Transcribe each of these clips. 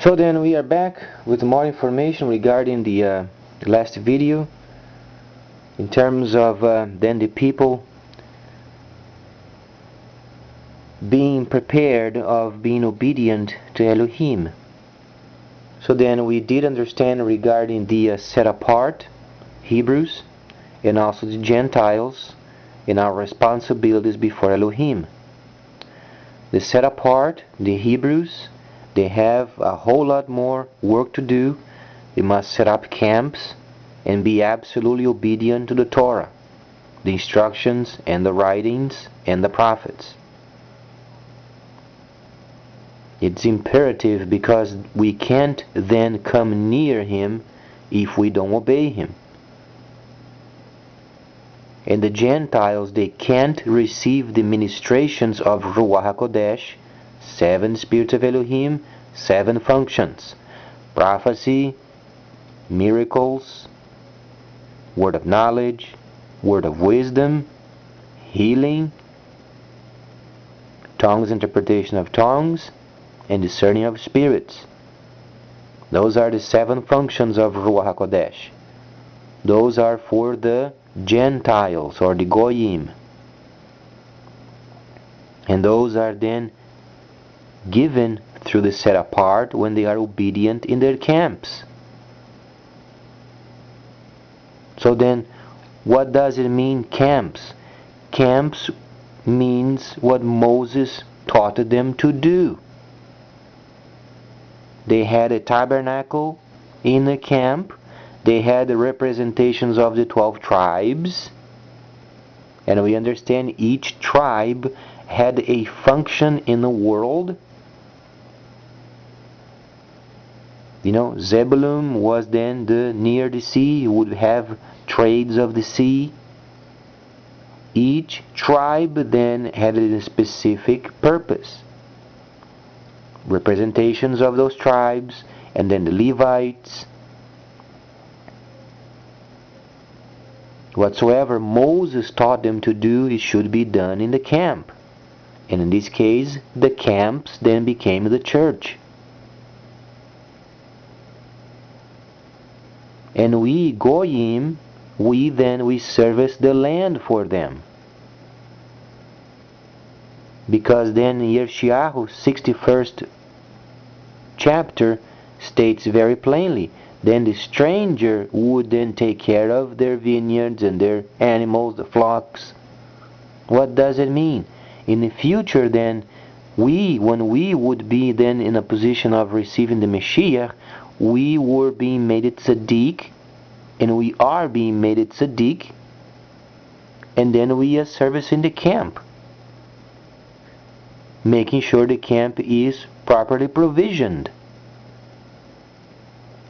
So then we are back with more information regarding the last video in terms of then the people being prepared of being obedient to Elohim. So then we did understand regarding the set apart Hebrews and also the Gentiles and our responsibilities before Elohim. The set apart, the Hebrews, they have a whole lot more work to do. They must set up camps and be absolutely obedient to the Torah, the instructions and the writings and the prophets. It's imperative because we can't then come near Him if we don't obey Him. And the Gentiles, they can't receive the ministrations of Ruach HaKodesh, 7 spirits of Elohim, 7 functions: prophecy, miracles, word of knowledge, word of wisdom, healing, tongues, interpretation of tongues, and discerning of spirits. Those are the 7 functions of Ruach HaKodesh. Those are for the Gentiles or the Goyim. And those are then given through the set apart when they are obedient in their camps. So then, what does it mean, camps? Camps means what Moses taught them to do. They had a tabernacle in a camp. They had the representations of the 12 tribes. And we understand each tribe had a function in the world. You know, Zebulun was then near the sea. He would have trades of the sea. Each tribe then had a specific purpose. Representations of those tribes, and then the Levites. Whatsoever Moses taught them to do, it should be done in the camp. And in this case, the camps then became the church. And we, Goyim, we service the land for them. Because then Yeshayahu 61st chapter states very plainly, then the stranger would then take care of their vineyards and their animals, the flocks. What does it mean? In the future then, when we would be then in a position of receiving the Mashiach, we were being made a tzaddik, and we are being made a tzaddik, and then we are servicing the camp, making sure the camp is properly provisioned.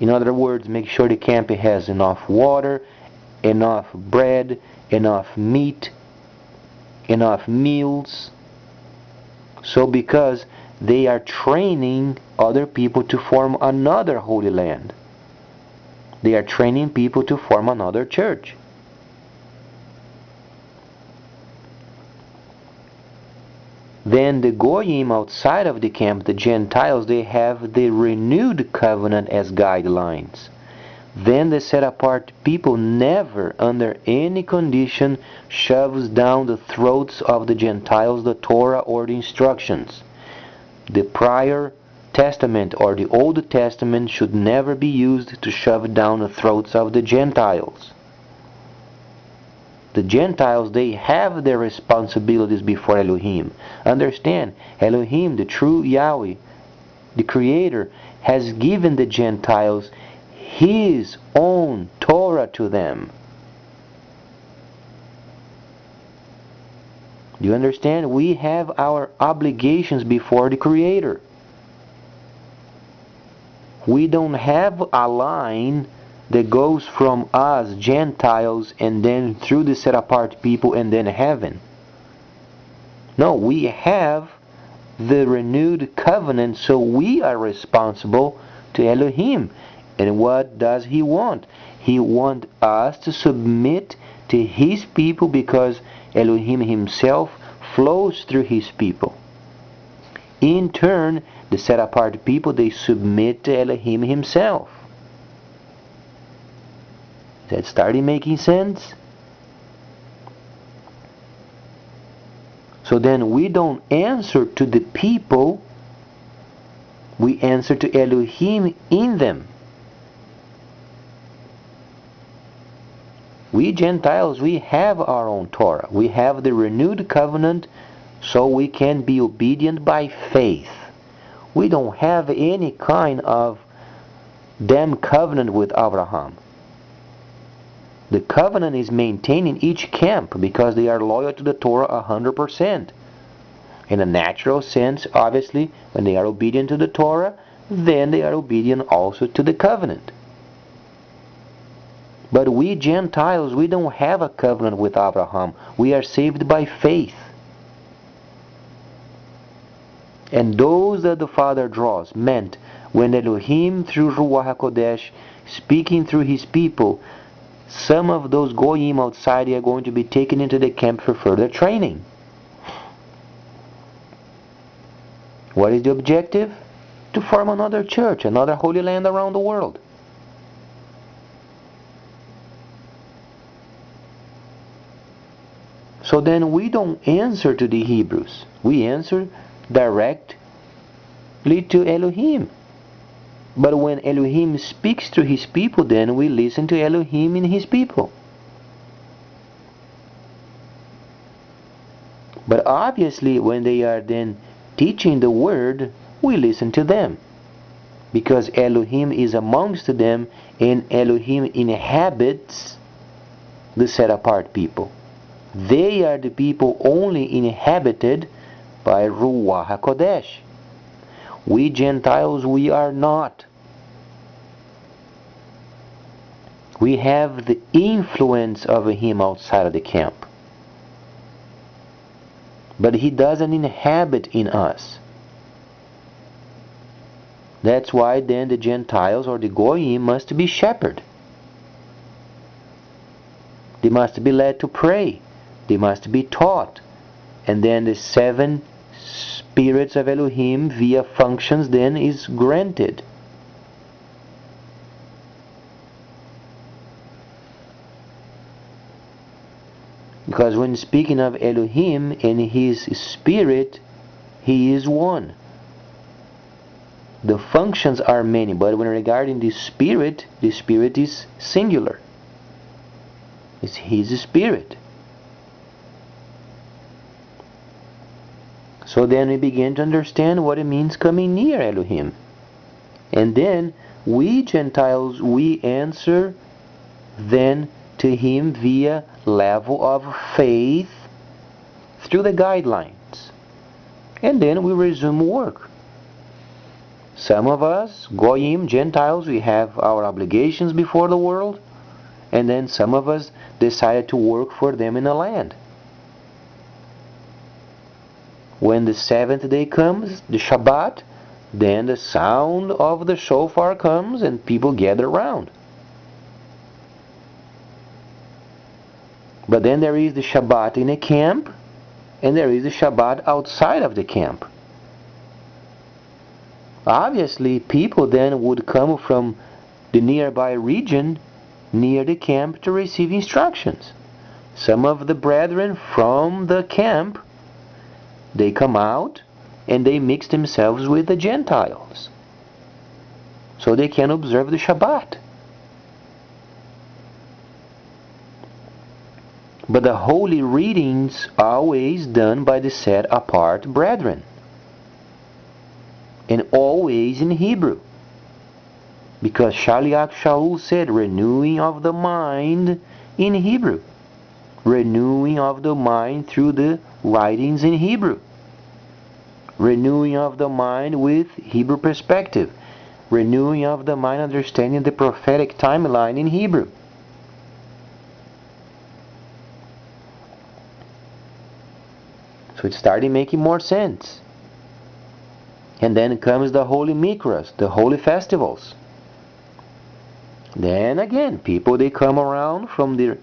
In other words, make sure the camp has enough water, enough bread, enough meat, enough meals. So because they are training other people to form another holy land. They are training people to form another church. Then the Goyim outside of the camp, the Gentiles, they have the renewed covenant as guidelines. Then the set apart people never, under any condition, shoves down the throats of the Gentiles the Torah or the instructions. The prior Testament or the Old Testament should never be used to shove down the throats of the Gentiles. The Gentiles, they have their responsibilities before Elohim. Understand, Elohim, the true Yahweh, the Creator, has given the Gentiles His own Torah to them. Do you understand? We have our obligations before the Creator. We don't have a line that goes from us, Gentiles, and then through the set-apart people, and then heaven. No, we have the renewed covenant, so we are responsible to Elohim. And what does He want? He wants us to submit to His people because Elohim Himself flows through His people. In turn, the set-apart people, they submit to Elohim himself. Is that starting making sense? So then we don't answer to the people, we answer to Elohim in them. We Gentiles, we have our own Torah. We have the renewed covenant, so we can be obedient by faith. We don't have any kind of damn covenant with Abraham. The covenant is maintained in each camp because they are loyal to the Torah 100%. In a natural sense, obviously, when they are obedient to the Torah, then they are obedient also to the covenant. But we Gentiles, we don't have a covenant with Abraham. We are saved by faith. And those that the Father draws meant when Elohim through Ruach HaKodesh speaking through his people, some of those goyim outside are going to be taken into the camp for further training. What is the objective? To form another church, another holy land around the world. So then we don't answer to the Hebrews. We answer directly to Elohim. But when Elohim speaks to his people, then we listen to Elohim in his people. But obviously when they are then teaching the word, we listen to them. Because Elohim is amongst them and Elohim inhabits the set-apart people. They are the people only inhabited by Ruach HaKodesh. We Gentiles, we are not. We have the influence of him outside of the camp. But he doesn't inhabit in us. That's why then the Gentiles or the Goyim must be shepherded. They must be led to pray. They must be taught. And then the 7 spirits of Elohim via functions then is granted. Because when speaking of Elohim and his spirit, he is one. The functions are many, but when regarding the spirit is singular. It's his spirit. So then we begin to understand what it means coming near Elohim. And then we Gentiles, we answer then to him via level of faith through the guidelines. And then we resume work. Some of us, Goyim, Gentiles, we have our obligations before the world. And then some of us decided to work for them in the land. When the 7th day comes, the Shabbat, then the sound of the shofar comes and people gather around. But then there is the Shabbat in a camp, and there is the Shabbat outside of the camp. Obviously, people then would come from the nearby region near the camp to receive instructions. Some of the brethren from the camp, they come out and they mix themselves with the Gentiles so they can observe the Shabbat. But the holy readings are always done by the set apart brethren, and always in Hebrew, because Shaliach Shaul said renewing of the mind in Hebrew, renewing of the mind through the writings in Hebrew, renewing of the mind with Hebrew perspective, renewing of the mind understanding the prophetic timeline in Hebrew. So it started making more sense. And then comes the holy mikras, the holy festivals. Then again, people, they come around from the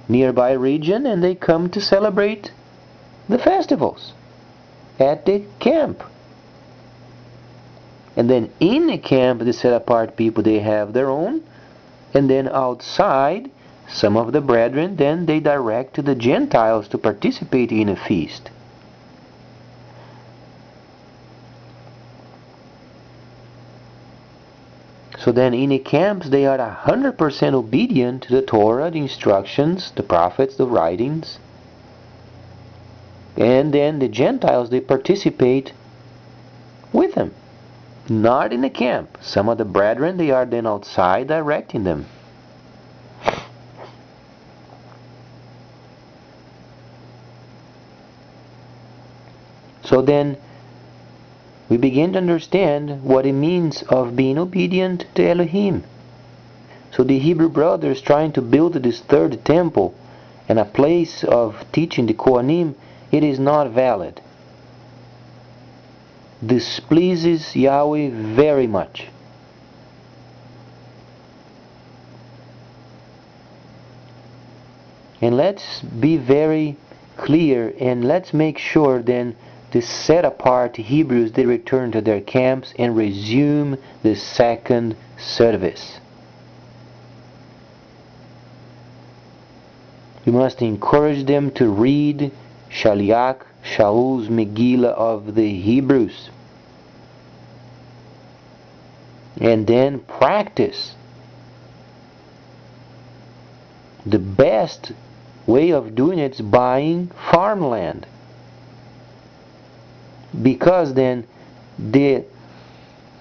nearby region and they come to celebrate the festivals at the camp. And then in the camp, the set apart people, they have their own. And then outside, some of the brethren, then they direct the Gentiles to participate in a feast. So then in the camps, they are 100% obedient to the Torah, the instructions, the prophets, the writings. And then the Gentiles, they participate with them. Not in the camp. Some of the brethren, they are then outside directing them. So then we begin to understand what it means of being obedient to Elohim. So the Hebrew brothers trying to build this third temple and a place of teaching the Kohanim, it is not valid. This pleases Yahweh very much. And let's be very clear, and let's make sure then the set apart Hebrews, they return to their camps and resume the second service. We must encourage them to read Shaliach Shaul's Megillah of the Hebrews, and then practice. The best way of doing it is buying farmland, because then the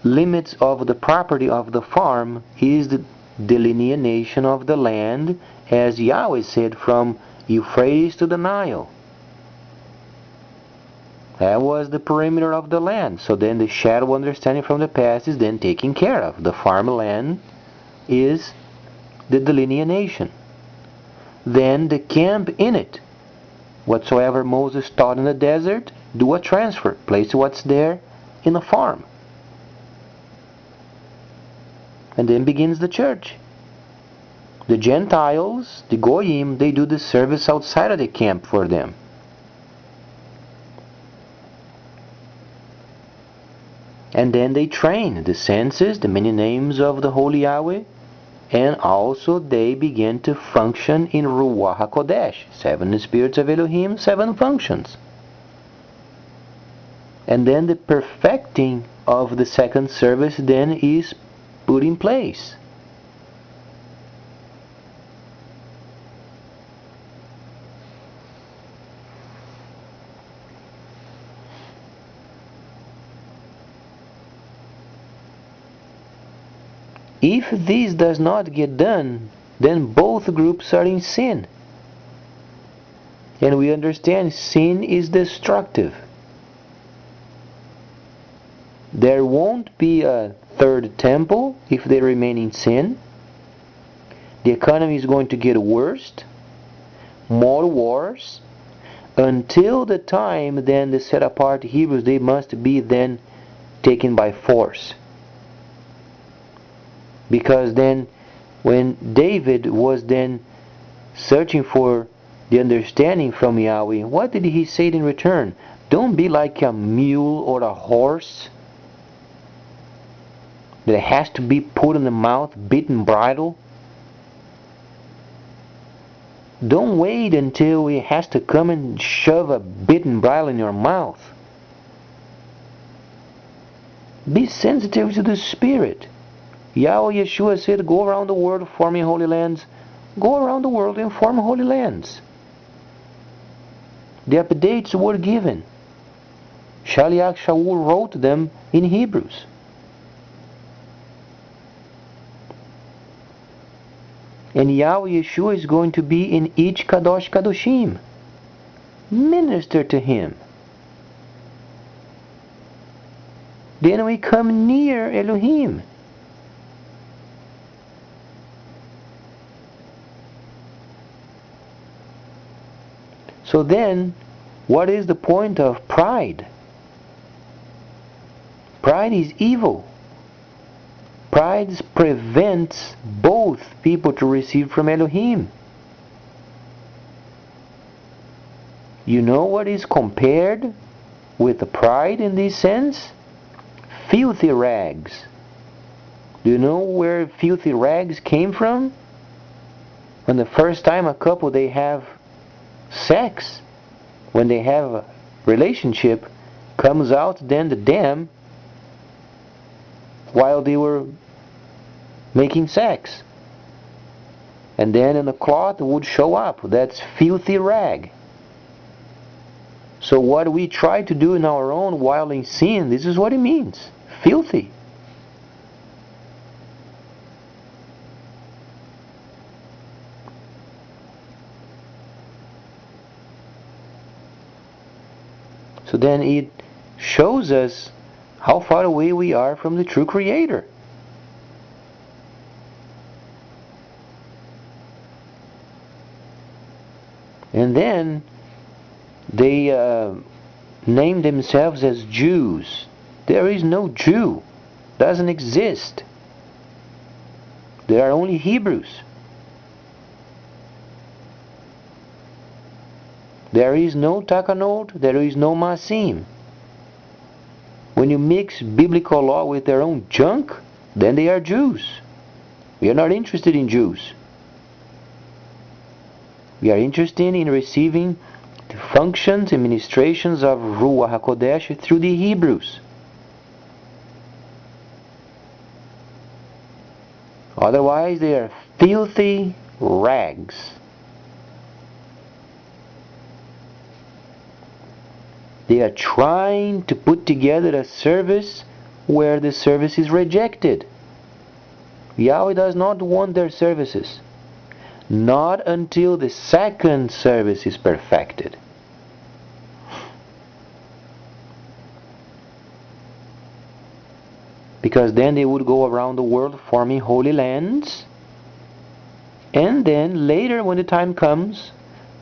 limits of the property of the farm is the delineation of the land, as Yahweh said, from Euphrates to the Nile. That was the perimeter of the land. So then the shadow understanding from the past is then taken care of. The farmland is the delineation. Then the camp in it. Whatsoever Moses taught in the desert, do a transfer. Place what's there in the farm. And then begins the church. The Gentiles, the Goyim, they do the service outside of the camp for them. And then they train the senses, the many names of the Holy Yahweh, and also they begin to function in Ruach HaKodesh, 7 spirits of Elohim, 7 functions. And then the perfecting of the second service then is put in place. If this does not get done, then both groups are in sin. And we understand sin is destructive. There won't be a third temple if they remain in sin. The economy is going to get worse, more wars, until the time then the set apart Hebrews, they must be then taken by force. Because then when David was then searching for the understanding from Yahweh, what did he say in return? Don't be like a mule or a horse that has to be put in the mouth, bit and bridle. Don't wait until it has to come and shove a bit and bridle in your mouth. Be sensitive to the Spirit. Yahweh Yeshua said, go around the world forming holy lands. Go around the world and form holy lands. The updates were given. Shaliach Shaul wrote them in Hebrews. And Yahweh Yeshua is going to be in each Kadosh Kadoshim. Minister to Him. Then we come near Elohim. So then, what is the point of pride? Pride is evil. Pride prevents both people to receive from Elohim. You know what is compared with the pride in this sense? filthy rags. Do you know where filthy rags came from? When the first time a couple they have sex, when they have a relationship, comes out then the dam while they were making sex. And then in the cloth would show up. That's filthy rag. So what we try to do in our own while in sin, this is what it means. Filthy. So then it shows us how far away we are from the true Creator. And then they name themselves as Jews. There is no Jew. Doesn't exist. There are only Hebrews. There is no Takanot, there is no Masim. When you mix biblical law with their own junk, then they are Jews. We are not interested in Jews. We are interested in receiving the functions and ministrations of Ruach HaKodesh through the Hebrews. Otherwise, they are filthy rags. They are trying to put together a service where the service is rejected. Yahweh does not want their services. Not until the second service is perfected. Because then they would go around the world forming holy lands. And then later when the time comes,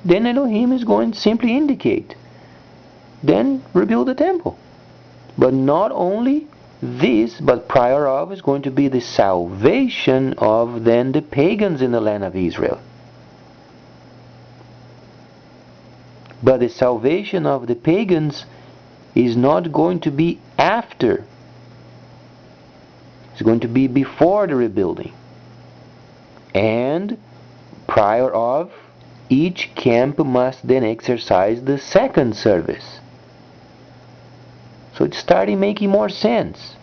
then Elohim is going to simply indicate. Then rebuild the temple. But not only this, but prior of is going to be the salvation of then the pagans in the land of Israel. But the salvation of the pagans is not going to be after. It's going to be before the rebuilding. And prior of, each camp must then exercise the second service. So it's starting making more sense.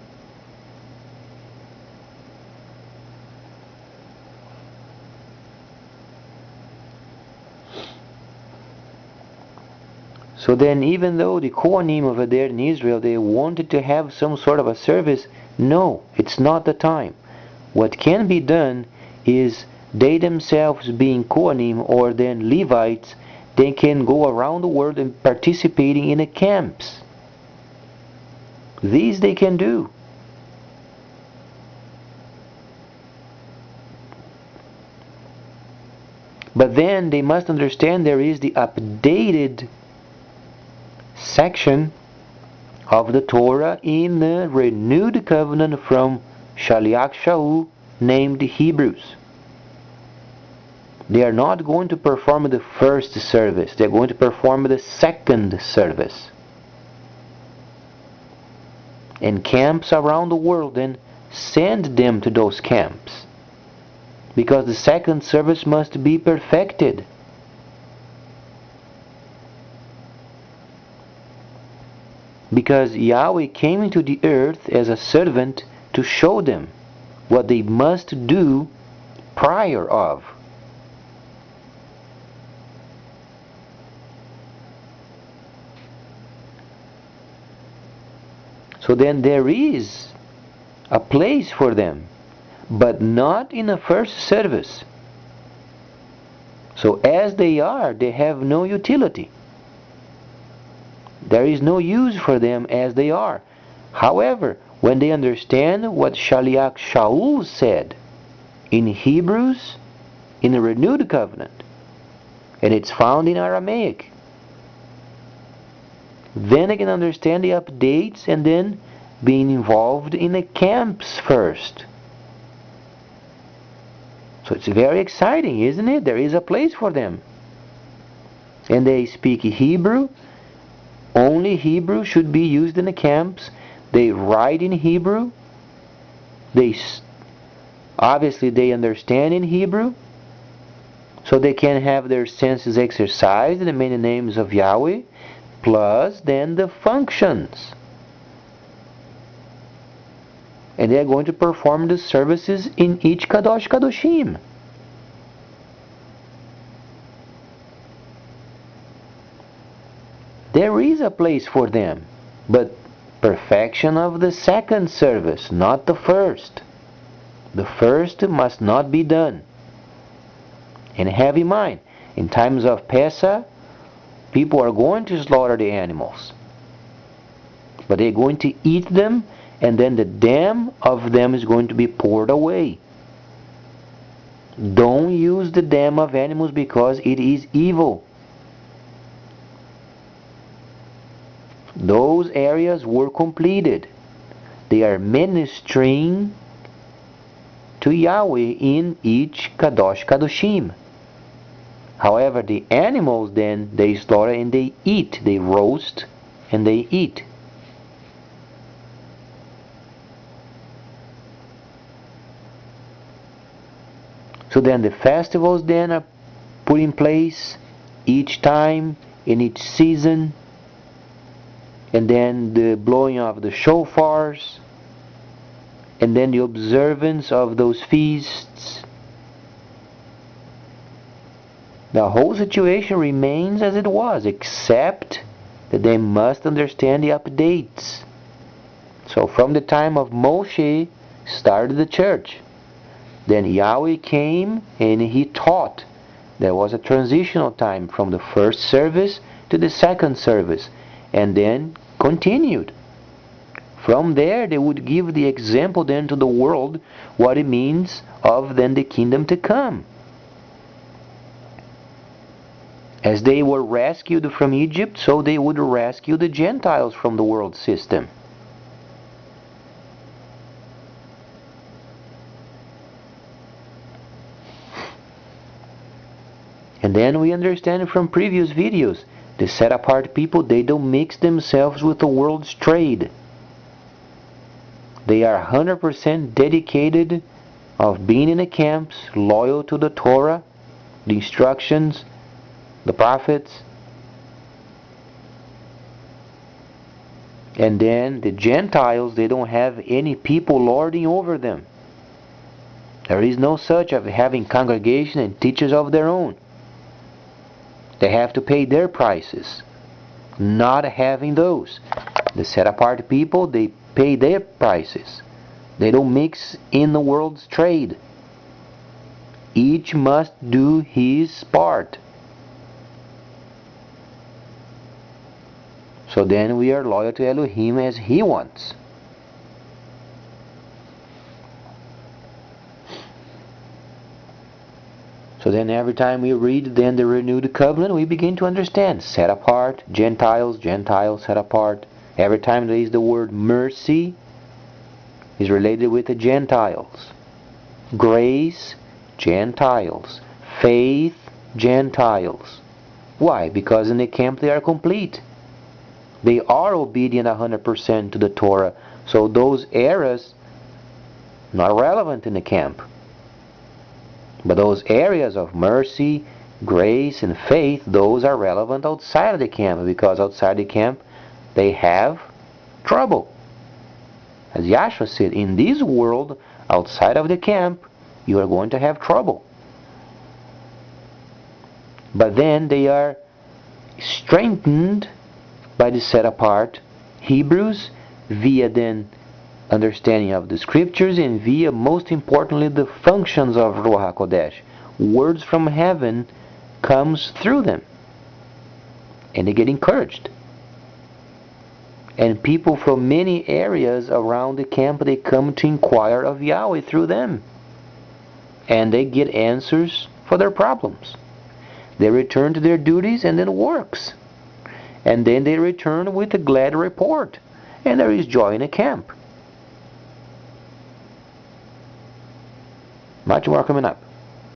So then even though the Kohanim over there in Israel, they wanted to have some sort of a service, no, it's not the time. What can be done is they themselves being Kohanim or then Levites, they can go around the world and participating in the camps. These they can do. But then they must understand there is the updated section of the Torah in the renewed covenant from Shaliach Shaul named Hebrews. They are not going to perform the first service. They are going to perform the second service. And camps around the world then send them to those camps. Because the second service must be perfected. Because Yahweh came into the earth as a servant to show them what they must do prior of. So then there is a place for them, but not in the first service. So as they are, they have no utility. There is no use for them as they are. However, when they understand what Shaliach Shaul said in Hebrews, in the renewed covenant, and it's found in Aramaic, then they can understand the updates and then being involved in the camps first. So it's very exciting, isn't it? There is a place for them. And they speak Hebrew. Only Hebrew should be used in the camps. They write in Hebrew. Obviously they understand in Hebrew, so they can have their senses exercised in the many names of Yahweh, plus then the functions. And they are going to perform the services in each Kadosh Kadoshim. There is a place for them, but perfection of the second service, not the first. The first must not be done. And have in mind, in times of Pesach, people are going to slaughter the animals. But they're going to eat them, and then the dam of them is going to be poured away. Don't use the dam of animals because it is evil. Those areas were completed. They are ministering to Yahweh in each Kadosh Kadoshim. However, the animals then, they slaughter and they eat. They roast and they eat. So then the festivals then are put in place each time, in each season. And then the blowing of the shofars. And then the observance of those feasts. The whole situation remains as it was, except that they must understand the updates. So from the time of Moshe started the church. Then Yahweh came and he taught. There was a transitional time from the first service to the second service, and then continued. From there they would give the example then to the world what it means of then the kingdom to come. As they were rescued from Egypt, so they would rescue the Gentiles from the world system. And then we understand from previous videos, the set-apart people, they don't mix themselves with the world's trade. They are 100% dedicated of being in the camps, loyal to the Torah, the instructions, the prophets. And then the Gentiles, they don't have any people lording over them. There is no such of having congregation and teachers of their own. They have to pay their prices, not having those. The set-apart people, they pay their prices. They don't mix in the world's trade. Each must do his part. So then we are loyal to Elohim as he wants. So then every time we read then the renewed covenant, we begin to understand. Set apart, Gentiles, Gentiles set apart. Every time there is the word mercy, is related with the Gentiles. Grace, Gentiles. Faith, Gentiles. Why? Because in the camp they are complete. They are obedient 100% to the Torah. So those areas not relevant in the camp. But those areas of mercy, grace, and faith, those are relevant outside of the camp, because outside the camp they have trouble. As Yahshua said, in this world, outside of the camp, you are going to have trouble. But then they are strengthened by the set-apart Hebrews via then understanding of the scriptures, and via, most importantly, the functions of Ruach HaKodesh. Words from heaven comes through them, and they get encouraged. And people from many areas around the camp, they come to inquire of Yahweh through them, and they get answers for their problems. They return to their duties and then works, and then they return with a glad report, and there is joy in the camp. Much more coming up.